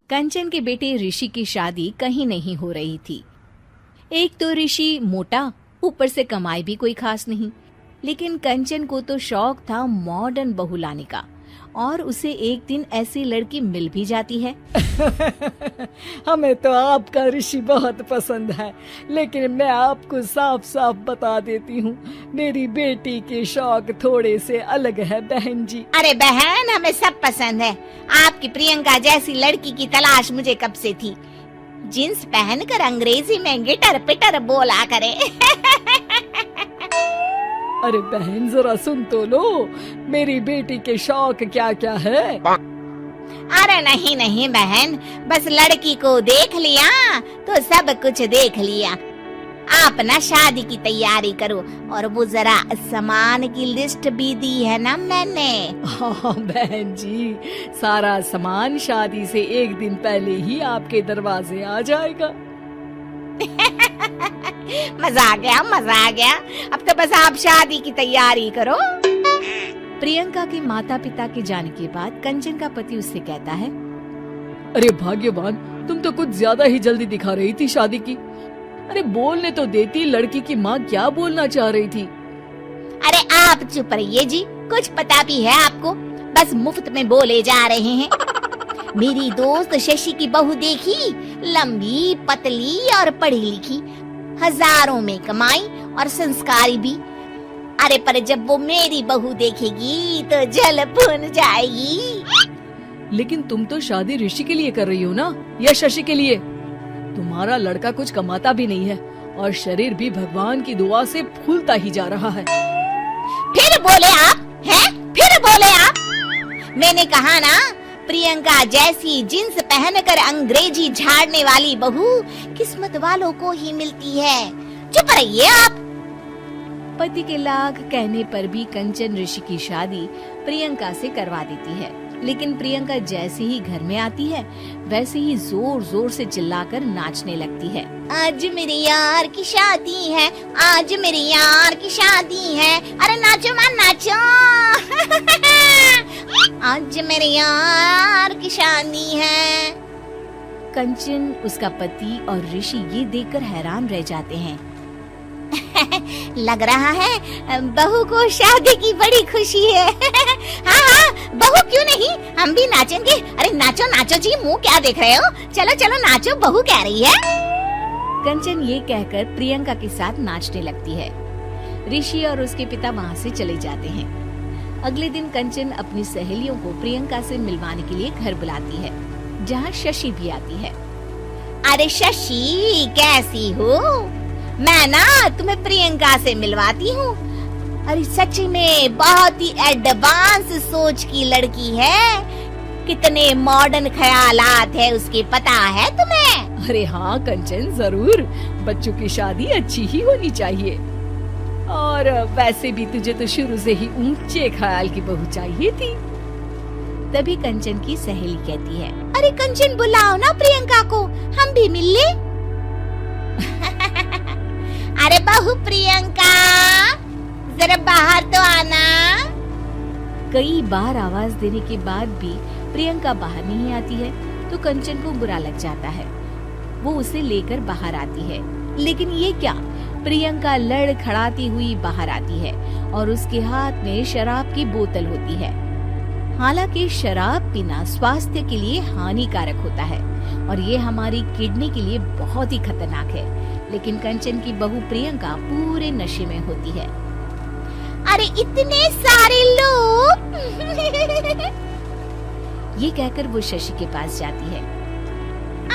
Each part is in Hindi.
कंचन के बेटे ऋषि की शादी कहीं नहीं हो रही थी। एक तो ऋषि मोटा, ऊपर से कमाई भी कोई खास नहीं। लेकिन कंचन को तो शौक था मॉडर्न बहू लाने का, और उसे एक दिन ऐसी लड़की मिल भी जाती है। हमें तो आपका ऋषि बहुत पसंद है, लेकिन मैं आपको साफ साफ बता देती हूँ, मेरी बेटी के शौक थोड़े से अलग है बहन जी। अरे बहन, हमें सब पसंद है। आपकी प्रियंका जैसी लड़की की तलाश मुझे कब से थी। जींस पहनकर अंग्रेजी में गिटर पिटर बोला करे। अरे बहन जरा सुन तो लो, मेरी बेटी के शौक क्या क्या है। अरे नहीं नहीं बहन, बस लड़की को देख लिया तो सब कुछ देख लिया। आप ना शादी की तैयारी करो, और वो जरा सामान की लिस्ट भी दी है ना मैंने। हाँ बहन जी, सारा सामान शादी से एक दिन पहले ही आपके दरवाजे आ जाएगा। मजा आ गया, मजा आ गया। अब तो बस आप शादी की तैयारी करो। प्रियंका के माता पिता के जाने के बाद कंचन का पति उससे कहता है, अरे भाग्यवान, तुम तो कुछ ज्यादा ही जल्दी दिखा रही थी शादी की। अरे बोलने तो देती, लड़की की माँ क्या बोलना चाह रही थी। अरे आप चुप रहिए जी, कुछ पता भी है आपको, बस मुफ्त में बोले जा रहे हैं। मेरी दोस्त शशि की बहू देखी, लंबी पतली और पढ़ी लिखी, हजारों में कमाई और संस्कारी भी। अरे पर जब वो मेरी बहू देखेगी तो जल भुन जाएगी। लेकिन तुम तो शादी ऋषि के लिए कर रही हो ना, या शशि के लिए? तुम्हारा लड़का कुछ कमाता भी नहीं है, और शरीर भी भगवान की दुआ से फूलता ही जा रहा है। फिर बोले आप हैं? फिर बोले आप? मैंने कहा ना, प्रियंका जैसी जींस पहनकर अंग्रेजी झाड़ने वाली बहू किस्मत वालों को ही मिलती है। चुप रहिए आप। पति के लाख कहने पर भी कंचन ऋषि की शादी प्रियंका से करवा देती है। लेकिन प्रियंका जैसे ही घर में आती है, वैसे ही जोर जोर से चिल्लाकर नाचने लगती है। आज मेरे यार की शादी है, आज मेरे यार की शादी है, अरे नाचो मां नाचो। आज मेरे यार की शादी है। कंचन, उसका पति और ऋषि ये देखकर हैरान रह जाते हैं। लग रहा है बहू को शादी की बड़ी खुशी है। हाँ हाँ, बहू क्यों नहीं, हम भी नाचेंगे। अरे नाचो नाचो जी, मुंह क्या देख रहे हो, चलो चलो नाचो, बहू कह रही है। कंचन ये कहकर प्रियंका के साथ नाचने लगती है। ऋषि और उसके पिता वहाँ से चले जाते हैं। अगले दिन कंचन अपनी सहेलियों को प्रियंका से मिलवाने के लिए घर बुलाती है, जहाँ शशि भी आती है। अरे शशि, कैसी हो? मैं ना तुम्हें प्रियंका से मिलवाती हूँ। अरे सच में बहुत ही एडवांस सोच की लड़की है, कितने मॉडर्न ख्यालात है उसके, पता है तुम्हें? अरे हाँ कंचन, जरूर। बच्चों की शादी अच्छी ही होनी चाहिए, और वैसे भी तुझे तो शुरू से ही ऊंचे ख्याल की बहू चाहिए थी। तभी कंचन की सहेली कहती है, अरे कंचन बुलाओ ना प्रियंका को, हम भी मिल ले। अरे बहू प्रियंका, जरा बाहर तो आना। कई बार आवाज देने के बाद भी प्रियंका बाहर नहीं आती है, तो कंचन को बुरा लग जाता है। वो उसे लेकर बाहर आती है, लेकिन ये क्या, प्रियंका लड़खड़ाती हुई बाहर आती है और उसके हाथ में शराब की बोतल होती है। हालांकि शराब पीना स्वास्थ्य के लिए हानिकारक होता है और ये हमारी किडनी के लिए बहुत ही खतरनाक है, लेकिन कंचन की बहू प्रियंका पूरे नशे में होती है। अरे इतने सारे लोग। ये कहकर वो शशि के पास जाती है।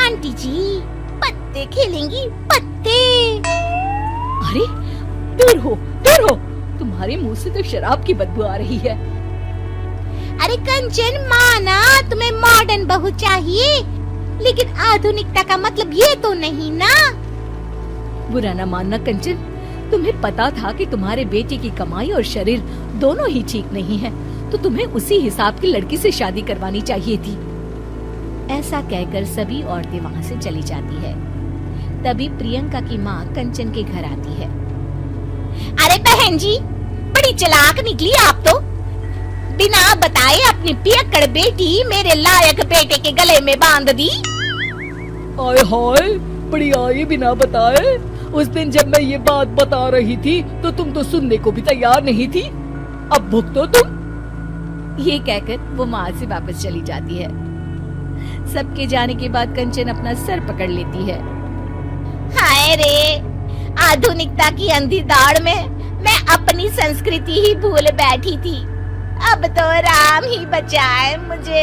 आंटी जी, पत्ते खेलेंगी, पत्ते। अरे दूर हो, दूर हो, तुम्हारे मुंह से तो शराब की बदबू आ रही है। अरे कंचन, माना तुम्हें मॉडर्न बहू चाहिए, लेकिन आधुनिकता का मतलब ये तो नहीं ना। बुरा न मानना कंचन, तुम्हें पता था कि तुम्हारे बेटे की कमाई और शरीर दोनों ही ठीक नहीं है, तो तुम्हें उसी हिसाब की लड़की से शादी करवानी चाहिए थी। ऐसा कहकर सभी औरतें वहाँ से चली जाती है। तभी प्रियंका की माँ कंचन के घर आती है। अरे बहन जी, बड़ी चालाक निकली आप तो। बिना बताए अपनी पियक्कड़ बेटी मेरे लायक बेटे के गले में बांध दी। आय हाय, बड़ी आई बिना बताए। उस दिन जब मैं ये बात बता रही थी तो तुम तो सुनने को भी तैयार नहीं थी। अब भुगतो तुम। ये कहकर वो वहाँ से वापस चली जाती है। सबके जाने के बाद कंचन अपना सर पकड़ लेती है। हाय रे, आधुनिकता की अंधी दौड़ में मैं अपनी संस्कृति ही भूल बैठी थी। अब तो राम ही बचाए मुझे।